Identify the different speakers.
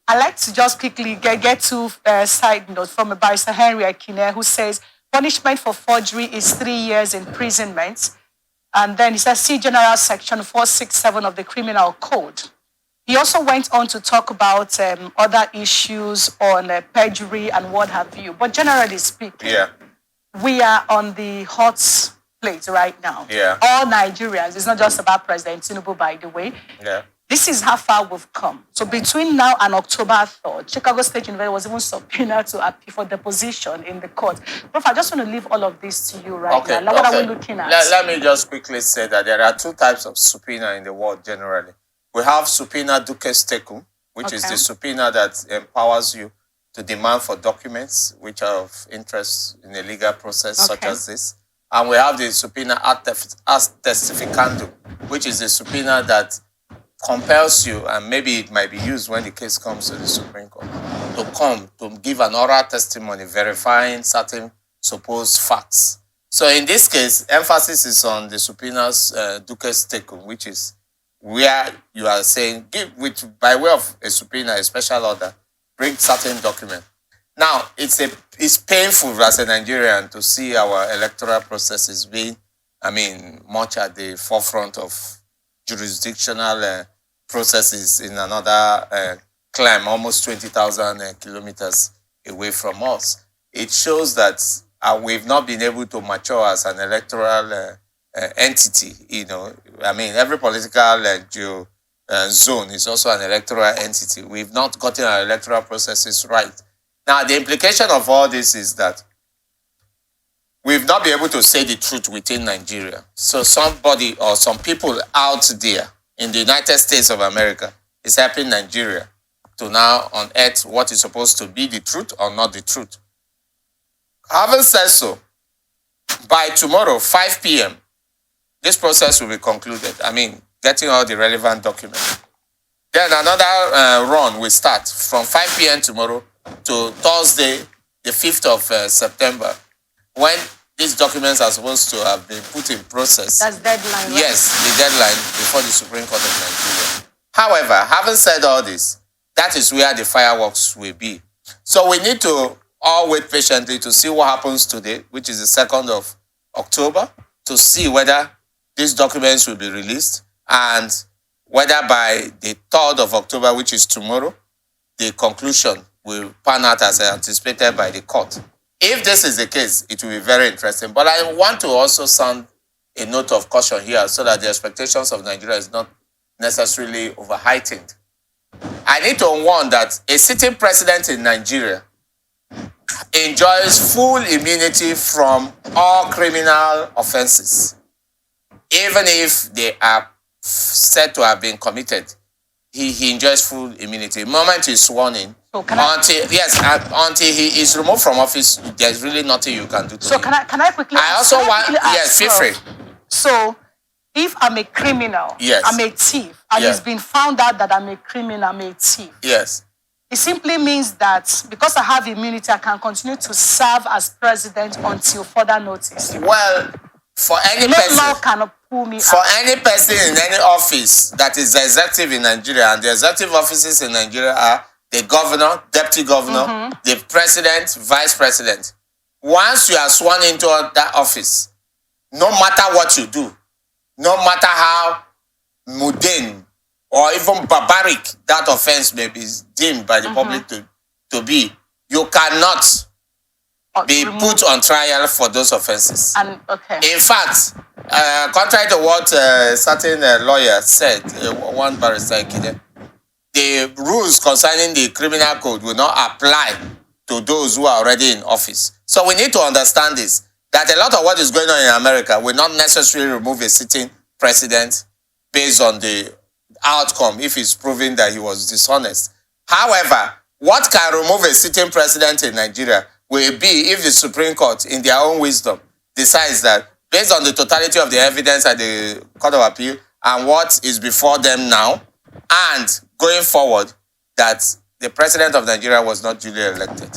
Speaker 1: I'd like to just quickly get two side notes from a barrister Henry Akine, who says punishment for forgery is 3 years imprisonment. And then he says, see General Section 467 of the Criminal Code. He also went on to talk about other issues on perjury and what have you. But generally speaking, we are on the hot plate right now. All Nigerians, it's not just about President Tinubu, by the way. This is how far we've come. So between now and October 3rd, Chicago State University was even subpoenaed to appeal for deposition in the court. Prof, I just want to leave all of this to you now. Like, what are we looking at?
Speaker 2: Let me just quickly say that there are two types of subpoena in the world generally. We have subpoena duces tecum, which is the subpoena that empowers you to demand for documents which are of interest in a legal process such as this. And we have the subpoena ad testificandum, which is the subpoena that compels you, and maybe it might be used when the case comes to the Supreme Court, to come to give an oral testimony verifying certain supposed facts. So in this case, emphasis is on the subpoenas duces tecum, which is where you are saying, by way of a subpoena, a special order, bring certain document. Now, it's painful as a Nigerian to see our electoral processes being, much at the forefront of jurisdictional processes in another climb, almost 20,000 kilometers away from us. It shows that we've not been able to mature as an electoral entity. Every political zone is also an electoral entity. We've not gotten our electoral processes right. Now, the implication of all this is that we've not been able to say the truth within Nigeria. So somebody or some people out there in the United States of America is helping Nigeria to now unearth what is supposed to be the truth or not the truth. Having said so, by tomorrow, 5 p.m., this process will be concluded. Getting all the relevant documents. Then another run will start from 5 p.m. tomorrow to Thursday, the 5th of September, when these documents are supposed to have been put in process.
Speaker 1: That's deadline, right?
Speaker 2: Yes, the deadline before the Supreme Court of Nigeria. However, having said all this, that is where the fireworks will be. So we need to all wait patiently to see what happens today, which is the 2nd of October, to see whether these documents will be released and whether by the 3rd of October, which is tomorrow, the conclusion will pan out as anticipated by the court. If this is the case, it will be very interesting. But I want to also sound a note of caution here so that the expectations of Nigeria is not necessarily over-heightened. I need to warn that a sitting president in Nigeria enjoys full immunity from all criminal offenses, even if they are said to have been committed. He enjoys full immunity. The moment he's sworn in, until he is removed from office, there's really nothing you can do to him.
Speaker 1: Can I quickly ask,
Speaker 2: feel free.
Speaker 1: So, if I'm a criminal, I'm a thief, and it's been found out that I'm a criminal, I'm a thief. It simply means that because I have immunity, I can continue to serve as president until further notice.
Speaker 2: Well, for any person,
Speaker 1: law cannot pull me
Speaker 2: for
Speaker 1: out.
Speaker 2: any person in any office that is the executive in Nigeria, and the executive offices in Nigeria are the governor, deputy governor, the president, vice president. Once you are sworn into that office, no matter what you do, no matter how mundane or even barbaric that offense may be deemed by the public to be, you cannot be put on trial for those offenses. In fact, contrary to what certain lawyer said, one barrister, the rules concerning the criminal code will not apply to those who are already in office. So we need to understand this, that a lot of what is going on in America will not necessarily remove a sitting president based on the outcome if it's proven that he was dishonest. However, what can remove a sitting president in Nigeria will be if the Supreme Court, in their own wisdom, decides that based on the totality of the evidence at the Court of Appeal and what is before them now, and going forward, that the president of Nigeria was not duly elected.